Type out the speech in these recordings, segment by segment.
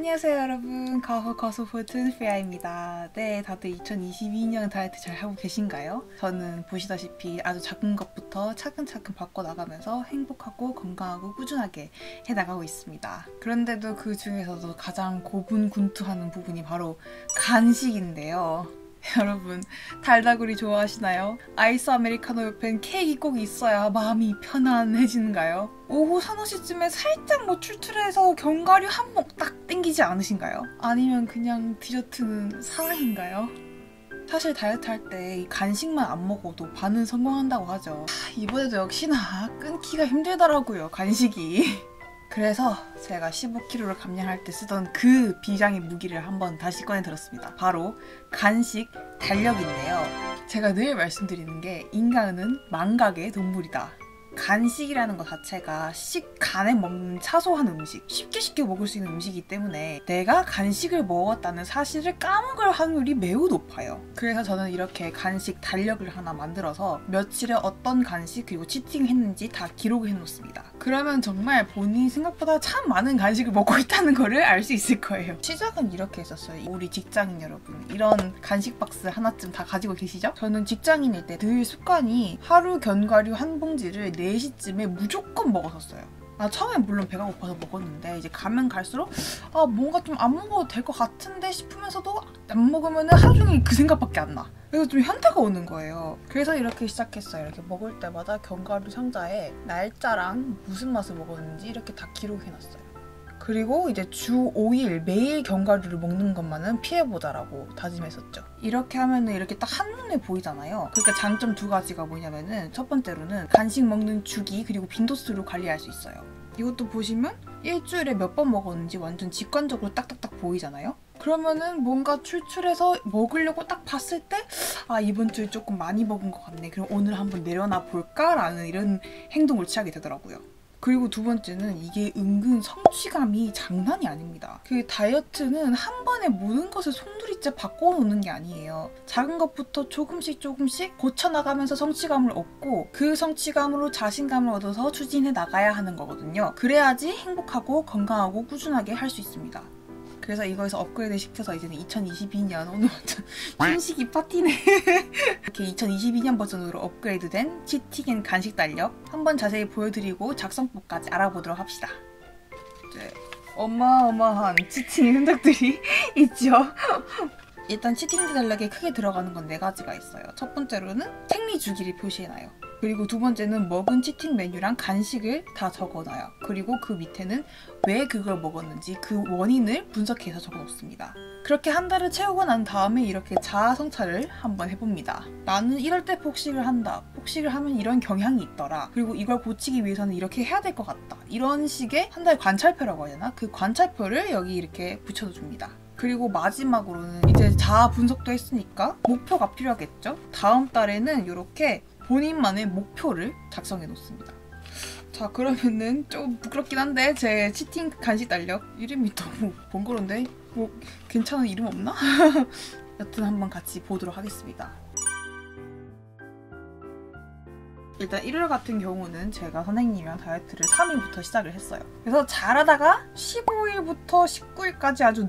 안녕하세요 여러분, 거소포튼 피아입니다. 네, 다들 2022년 다이어트 잘 하고 계신가요? 저는 보시다시피 아주 작은 것부터 차근차근 바꿔나가면서 행복하고 건강하고 꾸준하게 해나가고 있습니다. 그런데도 그 중에서도 가장 고분군투하는 부분이 바로 간식인데요. 여러분, 달다구리 좋아하시나요? 아이스 아메리카노 옆엔 케이크 꼭 있어야 마음이 편안해지는가요? 오후 3~4시쯤에 살짝 출출해서 견과류 한 몫 딱 땡기지 않으신가요? 아니면 그냥 디저트는 사랑인가요? 사실 다이어트 할 때 간식만 안 먹어도 반은 성공한다고 하죠. 이번에도 역시나 끊기가 힘들더라고요, 간식이. 그래서 제가 15kg를 감량할 때 쓰던 그 비장의 무기를 한번 다시 꺼내 들었습니다. 바로 간식 달력인데요. 제가 늘 말씀드리는 게 인간은 망각의 동물이다. 간식이라는 것 자체가 간에 먹는 사소한 음식, 쉽게 먹을 수 있는 음식이기 때문에 내가 간식을 먹었다는 사실을 까먹을 확률이 매우 높아요. 그래서 저는 이렇게 간식 달력을 하나 만들어서 며칠에 어떤 간식 그리고 치팅했는지 다 기록을 해놓습니다. 그러면 정말 본인이 생각보다 참 많은 간식을 먹고 있다는 거를 알 수 있을 거예요. 시작은 이렇게 했었어요. 우리 직장인 여러분, 이런 간식 박스 하나쯤 다 가지고 계시죠? 저는 직장인일 때 늘 습관이 하루 견과류 한 봉지를 4시쯤에 무조건 먹었었어요. 처음엔 물론 배가 고파서 먹었는데 이제 가면 갈수록 뭔가 좀 안 먹어도 될 것 같은데 싶으면서도 안 먹으면 하루 종일 그 생각밖에 안 나. 그래서 좀 현타가 오는 거예요. 그래서 이렇게 시작했어요. 이렇게 먹을 때마다 견과류 상자에 날짜랑 무슨 맛을 먹었는지 이렇게 다 기록해놨어요. 그리고 이제 주 5일 매일 견과류를 먹는 것만은 피해보자라고 다짐했었죠. 이렇게 하면은 이렇게 딱 한눈에 보이잖아요. 그러니까 장점 2가지가 뭐냐면은 첫 번째로는 간식 먹는 주기 그리고 빈도수를 관리할 수 있어요. 이것도 보시면 일주일에 몇 번 먹었는지 완전 직관적으로 딱딱딱 보이잖아요. 그러면은 뭔가 출출해서 먹으려고 딱 봤을 때 이번 주에 조금 많이 먹은 것 같네. 그럼 오늘 한번 내려놔 볼까라는 이런 행동을 취하게 되더라고요. 그리고 두 번째는 이게 은근 성취감이 장난이 아닙니다. 그 다이어트는 한 번에 모든 것을 송두리째 바꿔놓는 게 아니에요. 작은 것부터 조금씩 고쳐나가면서 성취감을 얻고 그 성취감으로 자신감을 얻어서 추진해 나가야 하는 거거든요. 그래야지 행복하고 건강하고 꾸준하게 할 수 있습니다. 그래서 이거에서 업그레이드 시켜서 이제는 2022년 오늘 완전 춘식이 파티네. 이렇게 2022년 버전으로 업그레이드된 치팅 앤 간식 달력 한번 자세히 보여드리고 작성법까지 알아보도록 합시다. 이제 어마어마한 치팅의 흔적들이 있죠. 일단 치팅 달력에 크게 들어가는 건 4가지가 있어요. 첫 번째로는 생리 주기를 표시해놔요. 그리고 두 번째는 먹은 치팅 메뉴랑 간식을 다 적어놔요. 그리고 그 밑에는 왜 그걸 먹었는지 그 원인을 분석해서 적어놓습니다. 그렇게 한 달을 채우고 난 다음에 이렇게 자아 성찰을 한번 해봅니다. 나는 이럴 때 폭식을 한다. 폭식을 하면 이런 경향이 있더라. 그리고 이걸 고치기 위해서는 이렇게 해야 될 것 같다. 이런 식의 한 달 관찰표라고 해야 되나? 그 관찰표를 여기 이렇게 붙여줍니다. 그리고 마지막으로는 이제 자아 분석도 했으니까 목표가 필요하겠죠? 다음 달에는 이렇게 본인만의 목표를 작성해 놓습니다. 자, 그러면은 좀 부끄럽긴 한데 제 치팅 간식 달력 이름이 너무 번거로운데 괜찮은 이름 없나? 여튼 한번 같이 보도록 하겠습니다. 일단 일요일 같은 경우는 제가 선생님이랑 다이어트를 3일부터 시작을 했어요. 그래서 잘하다가 15일부터 19일까지 아주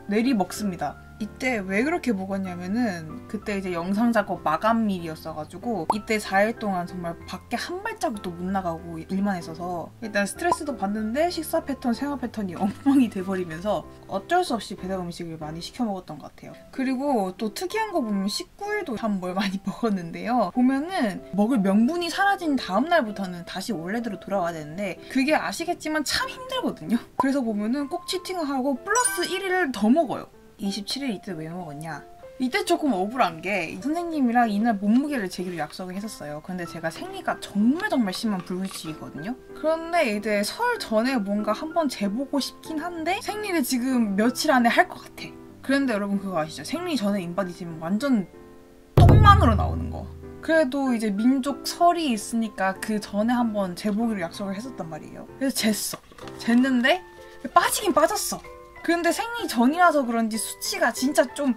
내리 먹습니다. 이때 왜 그렇게 먹었냐면은 그때 이제 영상 작업 마감일이었어가지고 이때 4일 동안 정말 밖에 한 발자국도 못 나가고 일만 했어서 일단 스트레스도 받는데 식사 패턴, 생활 패턴이 엉망이 돼버리면서 어쩔 수 없이 배달 음식을 많이 시켜 먹었던 것 같아요. 그리고 또 특이한 거 보면 19일도 참 뭘 많이 먹었는데요. 보면은 먹을 명분이 사라진 다음 날부터는 다시 원래대로 돌아와야 되는데 그게 아시겠지만 참 힘들거든요. 그래서 보면은 꼭 치팅을 하고 플러스 1일을 더 먹어요. 27일 이때 왜 먹었냐? 이때 조금 억울한 게 선생님이랑 이날 몸무게를 재기로 약속을 했었어요. 근데 제가 생리가 정말 심한 불규칙이거든요. 그런데 이제 설 전에 뭔가 한번 재보고 싶긴 한데 생리를 지금 며칠 안에 할 것 같아. 그런데 여러분 그거 아시죠? 생리 전에 인바디지면 완전 똥망으로 나오는 거. 그래도 이제 민족 설이 있으니까 그 전에 한번 재보기로 약속을 했었단 말이에요. 그래서 쟀는데 빠지긴 빠졌어. 근데 생리 전이라서 그런지 수치가 진짜 좀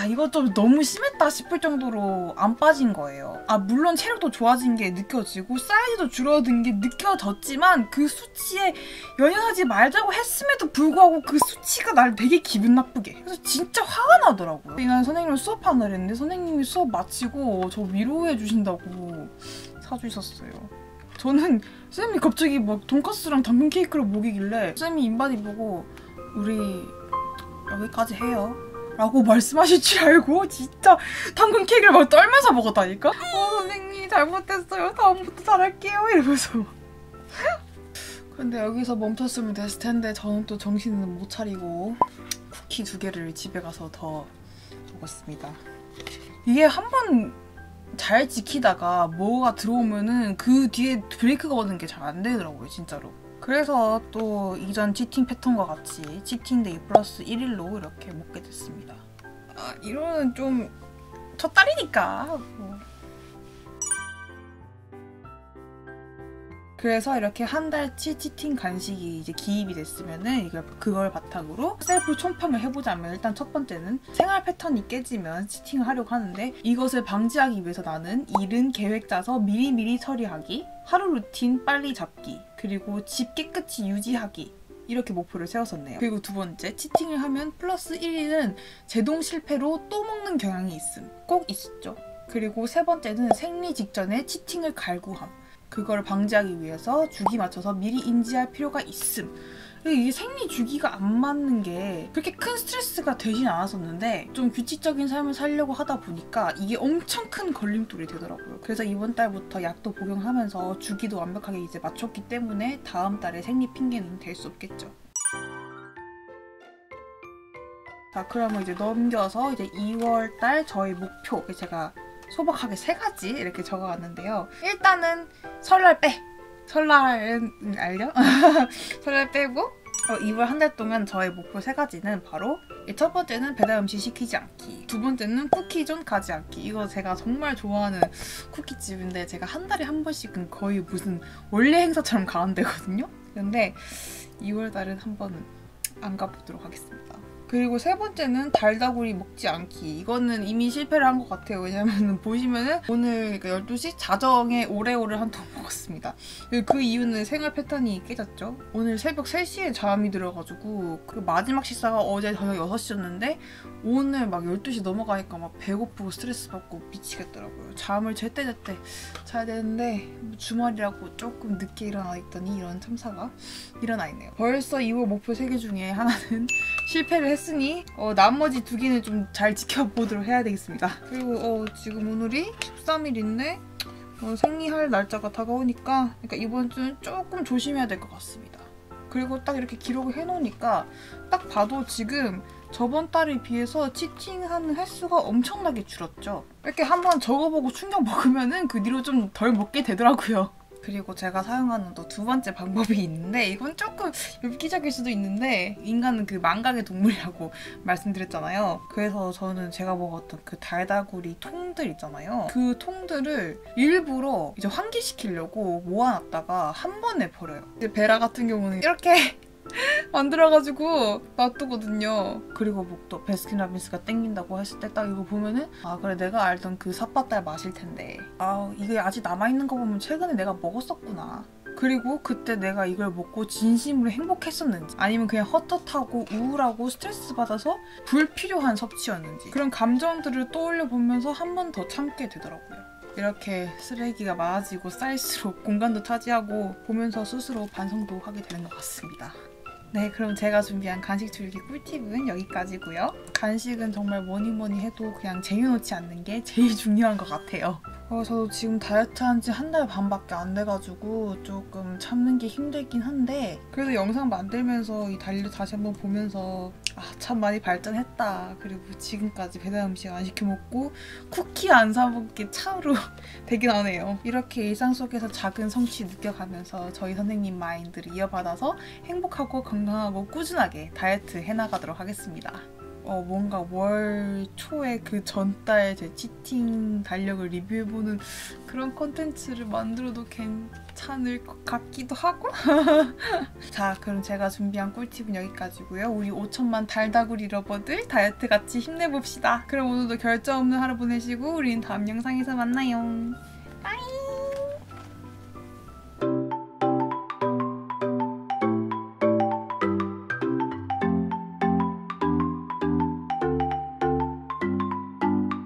이거 좀 너무 심했다 싶을 정도로 안 빠진 거예요. 물론 체력도 좋아진 게 느껴지고 사이즈도 줄어든 게 느껴졌지만 그 수치에 연연하지 말자고 했음에도 불구하고 그 수치가 날 되게 기분 나쁘게. 그래서 진짜 화가 나더라고요. 난 선생님을 수업하나 그랬는데 선생님이 수업 마치고 저 위로해 주신다고 사주셨어요. 저는 쌤이 갑자기 막 돈까스랑 당근 케이크를 먹이길래 쌤이 인바디 보고 우리 여기까지 해요 라고 말씀하실 줄 알고 진짜 당근 케이크를 막 떨면서 먹었다니까? 선생님 잘못했어요. 다음부터 잘할게요 이러면서. 근데 여기서 멈췄으면 됐을 텐데 저는 또 정신은 못 차리고 쿠키 2개를 집에 가서 더 먹었습니다. 이게 한번 잘 지키다가 뭐가 들어오면은 그 뒤에 브레이크가 오는 게 잘 안 되더라고요, 진짜로. 그래서 또 이전 치팅 패턴과 같이 치팅데이 플러스 1일로 이렇게 먹게 됐습니다. 이거는 좀 첫 딸이니까. 그래서 이렇게 한 달치 치팅 간식이 이제 기입이 됐으면은 그걸 바탕으로 셀프 총평을 해보자면 일단 첫 번째는 생활 패턴이 깨지면 치팅을 하려고 하는데 이것을 방지하기 위해서 나는 일은 계획 짜서 미리미리 처리하기, 하루 루틴 빨리 잡기, 그리고 집 깨끗이 유지하기 이렇게 목표를 세웠었네요. 그리고 두 번째, 치팅을 하면 플러스 1일은 제동 실패로 또 먹는 경향이 꼭 있었죠. 그리고 세 번째는 생리 직전에 치팅을 갈구함. 그걸 방지하기 위해서 주기 맞춰서 미리 인지할 필요가 있음. 이게 생리 주기가 안 맞는 게 그렇게 큰 스트레스가 되진 않았었는데 좀 규칙적인 삶을 살려고 하다 보니까 이게 엄청 큰 걸림돌이 되더라고요. 그래서 이번 달부터 약도 복용하면서 주기도 완벽하게 이제 맞췄기 때문에 다음 달에 생리 핑계는 될 수 없겠죠. 자, 그러면 이제 넘겨서 이제 2월 달 저희 목표, 제가 소박하게 3가지 이렇게 적어왔는데요. 일단은 설날 빼! 설날은 알죠? 설날 빼고 2월 한 달 동안 저의 목표 3가지는 바로 첫 번째는 배달 음식 시키지 않기, 두 번째는 쿠키존 가지 않기. 이거 제가 정말 좋아하는 쿠키집인데 제가 한 달에 한 번씩은 거의 무슨 원래 행사처럼 가는 데거든요. 근데 2월 달은 한 번은 안 가보도록 하겠습니다. 그리고 세 번째는 달다구리 먹지 않기. 이거는 이미 실패를 한 것 같아요. 왜냐면 보시면은 오늘 12시 자정에 오레오를 한 통 먹었습니다. 그 이유는 생활 패턴이 깨졌죠. 오늘 새벽 3시에 잠이 들어가지고 그 마지막 식사가 어제 저녁 6시였는데 오늘 막 12시 넘어가니까 막 배고프고 스트레스 받고 미치겠더라고요. 잠을 제때 자야 되는데 주말이라고 조금 늦게 일어나 있더니 이런 참사가 일어나 있네요. 벌써 2월 목표 3개 중에 하나는 실패를 했으니 나머지 2개는 좀 잘 지켜보도록 해야 되겠습니다. 그리고 지금 오늘이 13일인데 생리할 날짜가 다가오니까 이번 주는 조금 조심해야 될 것 같습니다. 그리고 딱 이렇게 기록을 해놓으니까 딱 봐도 지금 저번 달에 비해서 치팅하는 횟수가 엄청나게 줄었죠. 이렇게 한번 적어보고 충격 먹으면은 그 뒤로 좀 덜 먹게 되더라고요. 그리고 제가 사용하는 또 두 번째 방법이 있는데 이건 조금 엽기적일 수도 있는데 인간은 그 망각의 동물이라고 말씀드렸잖아요. 그래서 저는 제가 먹었던 그 달다구리 통들 있잖아요. 그 통들을 일부러 이제 환기시키려고 모아놨다가 한 번에 버려요. 이제 베라 같은 경우는 이렇게 만들어가지고 놔두거든요. 그리고 뭐 또 베스킨라빈스가 땡긴다고 했을 때 딱 이거 보면은 그래 내가 알던 그 삿바딸 맛일 텐데 이게 아직 남아있는 거 보면 최근에 내가 먹었었구나. 그리고 그때 내가 이걸 먹고 진심으로 행복했었는지 아니면 그냥 헛헛하고 우울하고 스트레스 받아서 불필요한 섭취였는지 그런 감정들을 떠올려 보면서 한 번 더 참게 되더라고요. 이렇게 쓰레기가 많아지고 쌓일수록 공간도 차지하고 보면서 스스로 반성도 하게 되는 것 같습니다. 네, 그럼 제가 준비한 간식 줄기 꿀팁은 여기까지고요. 간식은 정말 뭐니 해도 그냥 쟁여놓지 않는 게 제일 중요한 것 같아요. 저도 지금 다이어트 한 지 한 달 반밖에 안 돼가지고 조금 참는 게 힘들긴 한데 그래도 영상 만들면서 이 달리를 다시 한번 보면서 참 많이 발전했다. 그리고 지금까지 배달 음식 안 시켜 먹고 쿠키 안 사 먹기 참으로 되긴 하네요. 이렇게 일상 속에서 작은 성취 느껴가면서 저희 선생님 마인드를 이어받아서 행복하고 건강하고 꾸준하게 다이어트 해나가도록 하겠습니다. 뭔가 월 초에 그 전달 제 치팅 달력을 리뷰해보는 그런 콘텐츠를 만들어도 괜찮을 것 같기도 하고. 자, 그럼 제가 준비한 꿀팁은 여기까지고요. 우리 5천만 달다구리 러버들 다이어트 같이 힘내봅시다. 그럼 오늘도 결점 없는 하루 보내시고 우린 다음 영상에서 만나요.